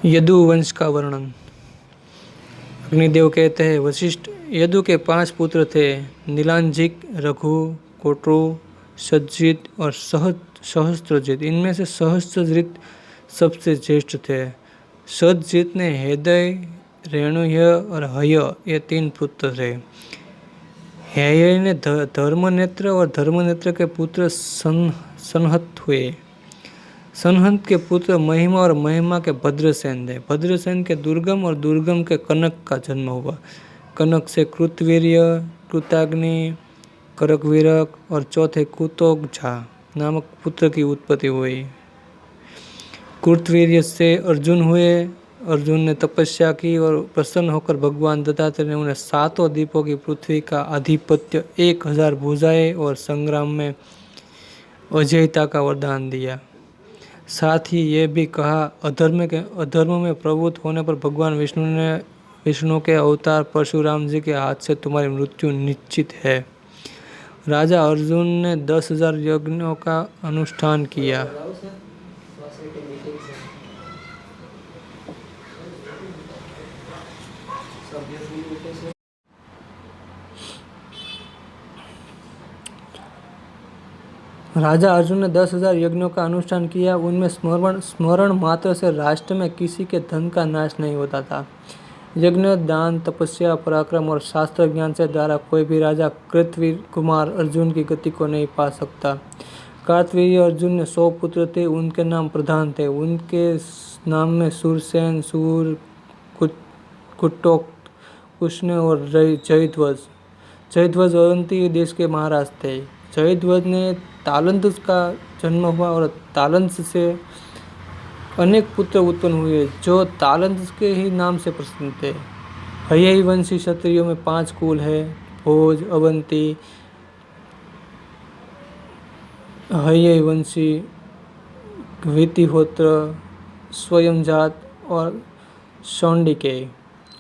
यदुवंश का वर्णन। अग्निदेव कहते हैं, वशिष्ठ, यदु के 5 पुत्र थे, नीलांजिक, रघु, कोटरू, सज्जित और सहस्त्रजित। इनमें से सहस्त्रजित सबसे ज्येष्ठ थे। सज्जित ने हृदय, रेणुय और हय ये 3 पुत्र थे। हय ने धर्मनेत्र और धर्मनेत्र के पुत्र संहत हुए। संहत के पुत्र महिमा और महिमा के भद्रसेन थे। भद्रसेन के दुर्गम और दुर्गम के कनक का जन्म हुआ। कनक से कृतवीर्य, कृताग्नि, करकवीरक और चौथे कुतोगझा नामक पुत्र की उत्पत्ति हुई। कृतवीर्य से अर्जुन हुए। अर्जुन ने तपस्या की और प्रसन्न होकर भगवान दत्तात्रेय ने उन्हें 7 द्वीपों की पृथ्वी का आधिपत्य, 1000 भुजाएं और संग्राम में अजयता का वरदान दिया। साथ ही ये भी कहा, अधर्म में प्रवृत्त होने पर भगवान विष्णु के अवतार परशुराम जी के हाथ से तुम्हारी मृत्यु निश्चित है। राजा अर्जुन ने 10,000 यज्ञों का अनुष्ठान किया। राजा अर्जुन ने 10,000 यज्ञों का अनुष्ठान किया। उनमें स्मरण मात्र से राष्ट्र में किसी के धन का नाश नहीं होता था। यज्ञ, दान, तपस्या, पराक्रम और शास्त्र ज्ञान से द्वारा कोई भी राजा कृतवीर कुमार अर्जुन की गति को नहीं पा सकता। कार्तवीर्य अर्जुन ने 100 पुत्र थे। उनके नाम प्रधान थे। उनके नाम में सूरसेन, सूर, कुटोक्त, कृष्ण और जयध्वज। जयध्वज अवंती देश के महाराज थे। जयध्वज ने तालंत का जन्म हुआ और तालंत से अनेक पुत्र उत्पन्न हुए जो तालंत के ही नाम से प्रसिद्ध थे। हयई वंशी क्षत्रियों में 5 कुल है, भोज, अवंती, हयई वंशी, वितिहोत्र, स्वयंजात और शौंडिकेय।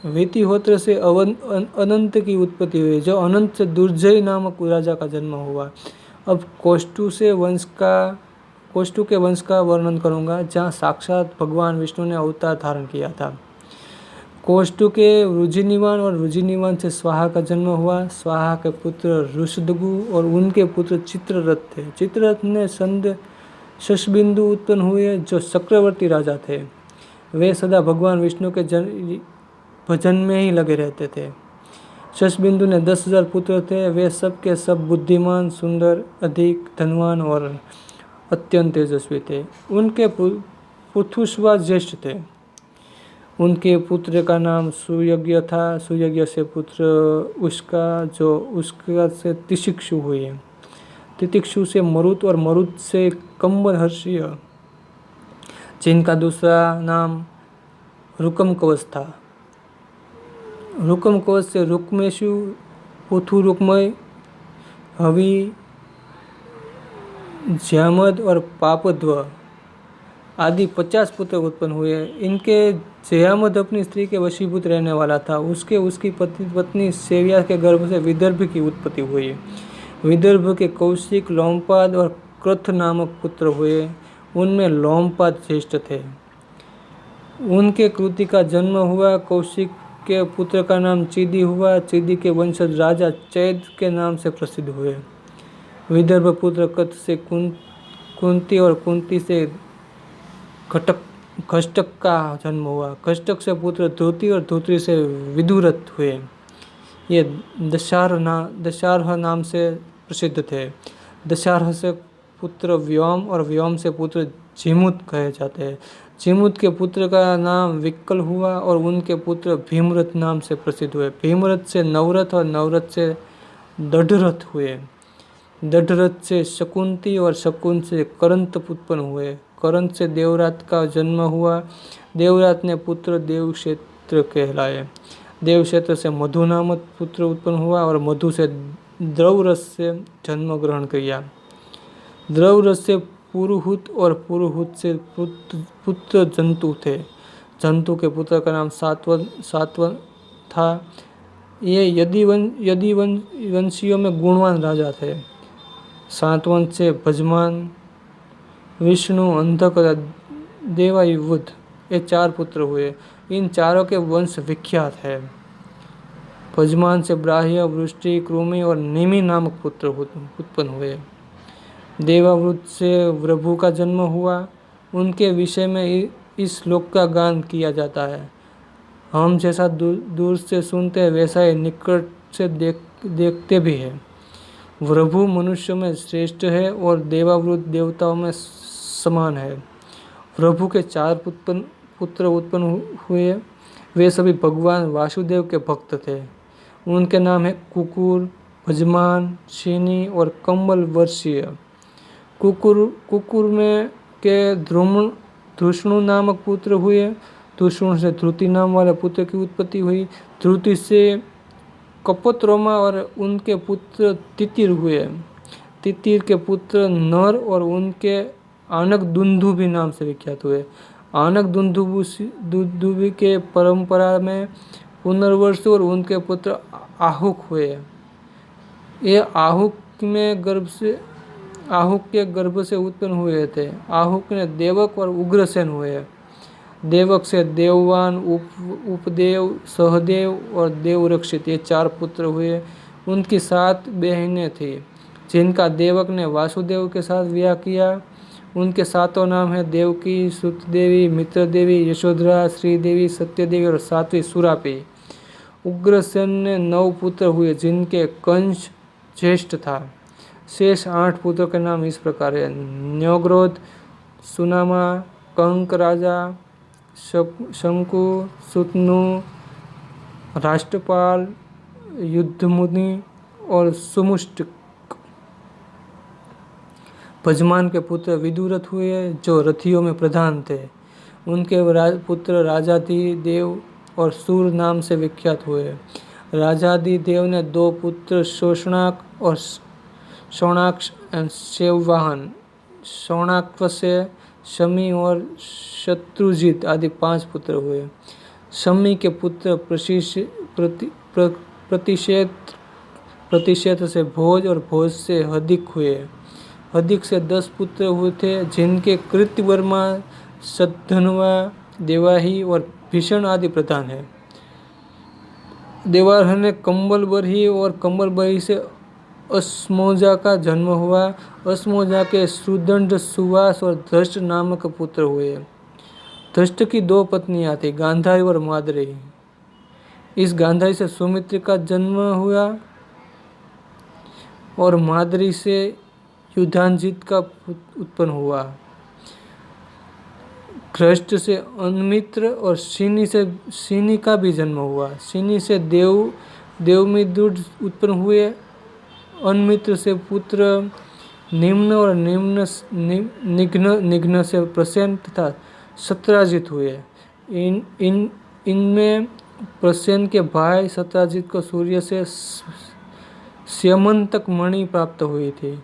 वितिहोत्र से अनंत की उत्पत्ति हुई, जो अनंत से दुर्जय नामक राजा का जन्म हुआ। अब कोष्टु के वंश का वर्णन करूंगा, जहाँ साक्षात भगवान विष्णु ने अवतार धारण किया था। कोष्टु के रुजिनिवान और रुजिनिवान से स्वाहा का जन्म हुआ। स्वाहा के पुत्र ऋषदगु और उनके पुत्र चित्ररथ थे। चित्ररथ ने संद शशबिंदु उत्पन्न हुए, जो चक्रवर्ती राजा थे। वे सदा भगवान विष्णु के भजन में ही लगे रहते थे। शशबिंदु ने 10,000 पुत्र थे। वे सब के सब बुद्धिमान, सुंदर, अधिक धनवान और अत्यंत तेजस्वी थे। उनके पृथुस्वा ज्येष्ठ थे। उनके पुत्र का नाम सुयज्ञ था। सुयज्ञ से पुत्र उसका, जो उसका से तितिक्षु हुए। तितिक्षु से मरुत और मरुत से कंबहर्षिय, जिनका दूसरा नाम रुकम कवच था। रुकम कवच से रुक्मेशु, पुथु रुक्मय, हवि, ज्यामद और पापध्व आदि 50 पुत्र उत्पन्न हुए। इनके ज्यामद अपनी स्त्री के वशीभूत रहने वाला था। उसकी पत्नी सेव्या के गर्भ से विदर्भ की उत्पत्ति हुई। विदर्भ के कौशिक, लोमपाद और क्रथ नामक पुत्र हुए। उनमें लोमपाद ज्येष्ठ थे। उनके कृति का जन्म हुआ। कौशिक के पुत्र का नाम चिदी हुआ। चिदी के वंशज राजा चैद के नाम से प्रसिद्ध हुए। विदर्भ पुत्र कथ से कुंती और कुंती से घष्टक का जन्म हुआ। घष्टक से पुत्र ध्रुति और ध्रुति से विदुरथ हुए। ये दशारह नाम से प्रसिद्ध थे। दशारह से पुत्र व्योम और व्योम से पुत्र झिमुत कहे जाते हैं। झिमुत के पुत्र का नाम विक्कल हुआ और उनके पुत्र भीमरथ नाम से प्रसिद्ध हुए। भीमरथ से नवरथ और नवरथ से दढ़रथ हुए। दढ़रथ से शकुंती और शकुन से करंत उत्पन्न हुए। करंत से देवरात का जन्म हुआ। देवरात ने पुत्र देवक्षेत्र कहलाए। देवक्षेत्र से मधु नामक पुत्र उत्पन्न हुआ और मधु से द्रवरस से जन्म ग्रहण किया। द्रवरस से पुरुहूत और पुरुहूत से पुत्र जंतु थे। जंतु के पुत्र का नाम सातवन था। ये यदि वंशियों में गुणवान राजा थे। सातवन से भजमान, विष्णु, अंधक, देवायुवुध ये 4 पुत्र हुए। इन चारों के वंश विख्यात है। भजमान से ब्राह्य, वृष्टि, कृमि और निमि नामक पुत्र उत्पन्न हुए। देवावृत से वृभु का जन्म हुआ। उनके विषय में इस श्लोक का गान किया जाता है। हम जैसा दूर से सुनते हैं वैसा ही निकट से देखते भी हैं। वृभु मनुष्य में श्रेष्ठ है और देवावृत देवताओं में समान है। वृभु के 4 पुत्र उत्पन्न हुए। वे सभी भगवान वासुदेव के भक्त थे। उनके नाम है कुकुर, भजमान, शिनी और कंबल वर्षीय। कुकुर में के धृष्णु नामक पुत्र हुए। धृष्णु से ध्रुति नाम वाले पुत्र की उत्पत्ति हुई। ध्रुति से कपोत्रोमा और उनके पुत्र तितिर हुए। तितिर के पुत्र नर और उनके आनक दुंदुभि नाम से विख्यात हुए। आनक दुंदुभि के परंपरा में पुनर्वसु और उनके पुत्र आहुक हुए। ये आहुक के गर्भ से उत्पन्न हुए थे। आहुक ने देवक और उग्रसेन हुए। देवक से देववान, उपदेव, सहदेव और देवरक्षित ये 4 पुत्र हुए। उनकी 7 बहनें थी जिनका देवक ने वासुदेव के साथ विवाह किया। उनके 7 नाम है देवकी, सुतदेवी, मित्रदेवी, यशोधरा, श्रीदेवी, सत्यदेवी और 7वीं सुरापी। उग्रसेन ने 9 पुत्र हुए जिनके कंस ज्येष्ठ था। शेष 8 पुत्रों के नाम इस प्रकार है। न्योग्रोध, सुनामा, कंक राजा, शंकु, सुतनु, राष्ट्रपाल, युद्धमुनि और सुमुष्टिक। भजमान के पुत्र विदुरथ हुए जो रथियों में प्रधान थे। उनके पुत्र राजाधिदेव और सूर नाम से विख्यात हुए। राजाधिदेव ने 2 पुत्र शोषणाक और शौणाक्ष सेववाहन। शौणाक्ष से शमी और शत्रुजित आदि 5 पुत्र हुए। शमी के पुत्र प्रतिशेत से भोज और भोज से हदिक हुए। हदिक से 10 पुत्र हुए थे जिनके कृत्यवर्मा, सद्धन्वा, देवाही और भीषण आदि प्रधान है। देवारह ने कंबलबरही और कंबलबरही से अस्मोजा का जन्म हुआ। अस्मोजा के सुदंड, सुवास और धृष्ट नामक पुत्र हुए। धृष्ट की 2 पत्नियां थी, गांधारी और माद्री। इस गांधारी से सुमित्र का जन्म हुआ और माद्री से युधानजित का उत्पन्न हुआ। घृष्ट से अन्मित्र और सिनी का भी जन्म हुआ। सिनी से देवमिद्रुड उत्पन्न हुए। अन्मित्र से पुत्र निम्न और निघ्न से प्रसेन तथा सत्राजित हुए। इनमें प्रसेन के भाई सत्राजित को सूर्य से स्यमंतक मणि प्राप्त हुई थी,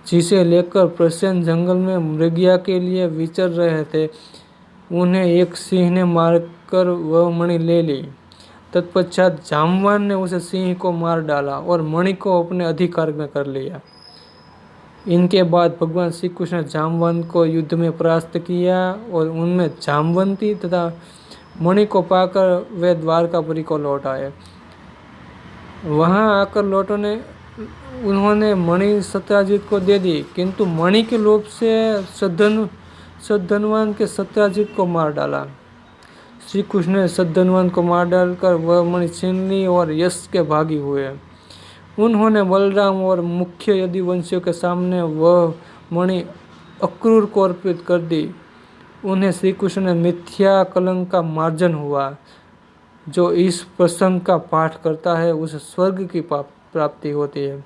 जिसे लेकर प्रसेन जंगल में मृगया के लिए विचर रहे थे। उन्हें एक सिंह ने मारकर वह मणि ले ली। तत्पश्चात जामवान ने उसे सिंह को मार डाला और मणि को अपने अधिकार में कर लिया। इनके बाद भगवान श्री कृष्ण ने जामवान को युद्ध में परास्त किया और उनमें जामवंती तथा मणि को पाकर वे द्वारकापुरी को लौट आए। वहां आकर उन्होंने मणि सत्राजित को दे दी, किंतु मणि के लोभ से सद्धनवान के सत्राजित को मार डाला। श्री कृष्ण ने सद्धनवान को मार डालकर वह मणि छीन ली और यश के भागी हुए। उन्होंने बलराम और मुख्य यदुवंशियों के सामने वह मणि अक्रूर को अर्पित कर दी। उन्हें श्री कृष्ण ने मिथ्या कलंक का मार्जन हुआ। जो इस प्रसंग का पाठ करता है उसे स्वर्ग की प्राप्ति होती है।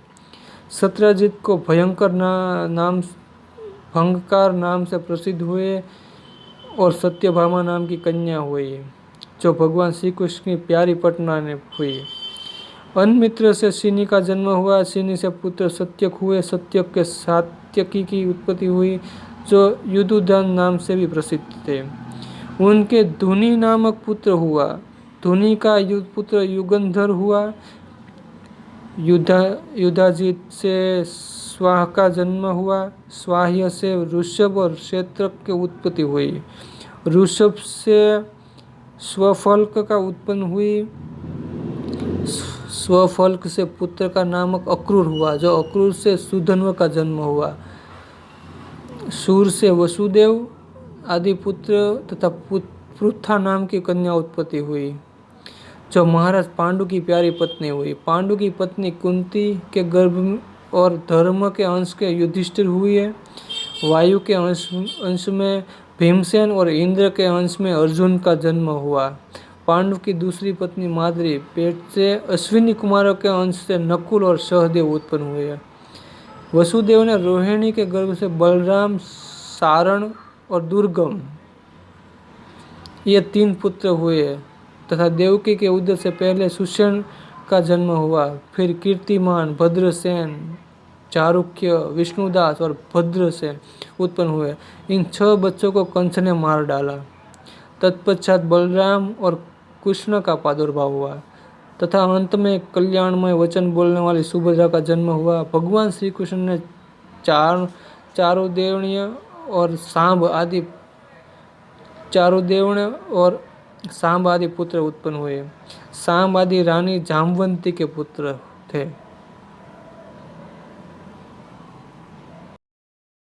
सत्राजित को भंगकार नाम से प्रसिद्ध हुए और सत्यभामा नाम की कन्या हुई, जो भगवान श्री कृष्ण की प्यारी पटना ने हुई। अन्मित्र से सिनी का जन्म हुआ। सिनी से पुत्र सत्यक हुए। सत्यक के सात्यकी की उत्पत्ति हुई, जो युद्धुदान नाम से भी प्रसिद्ध थे। उनके धुनि नामक पुत्र हुआ। धुनि का पुत्र युगंधर हुआ। युधाजित से स्वाह का जन्म हुआ। स्वाह्य से ऋषभ और क्षेत्रक की उत्पत्ति हुई। ऋषभ से स्वफल्क का उत्पन्न हुई। स्वफल्क से पुत्र का नामक अक्रूर हुआ, जो अक्रूर से सुधन्व का जन्म हुआ। सूर से वसुदेव आदि पुत्र तथा पृथा नाम की कन्या उत्पत्ति हुई, जो महाराज पांडु की प्यारी पत्नी हुई। पांडु की पत्नी कुंती के गर्भ और धर्म के अंश के युधिष्ठिर हुई है। वायु के अंश में भीमसेन और इंद्र के अंश में अर्जुन का जन्म हुआ। पांडु की दूसरी पत्नी माद्री पेट से अश्विनी कुमारों के अंश से नकुल और सहदेव उत्पन्न हुए। वसुदेव ने रोहिणी के गर्भ से बलराम, सारण और दुर्गम ये 3 पुत्र हुए तथा देवकी के उदय से पहले सुषेण का जन्म हुआ। फिर कीर्तिमान, भद्रसेन, चारुक्य, विष्णुदास और भद्रसेन उत्पन्न हुए। इन 6 बच्चों को कंस ने मार डाला। तत्पश्चात बलराम और कृष्ण का प्रादुर्भाव हुआ तथा अंत में कल्याणमय वचन बोलने वाली सुभद्रा का जन्म हुआ। भगवान श्री कृष्ण ने चारुदेवण्य और सांब आदि पुत्र उत्पन्न हुए। सांब आदि रानी जामवंती के पुत्र थे।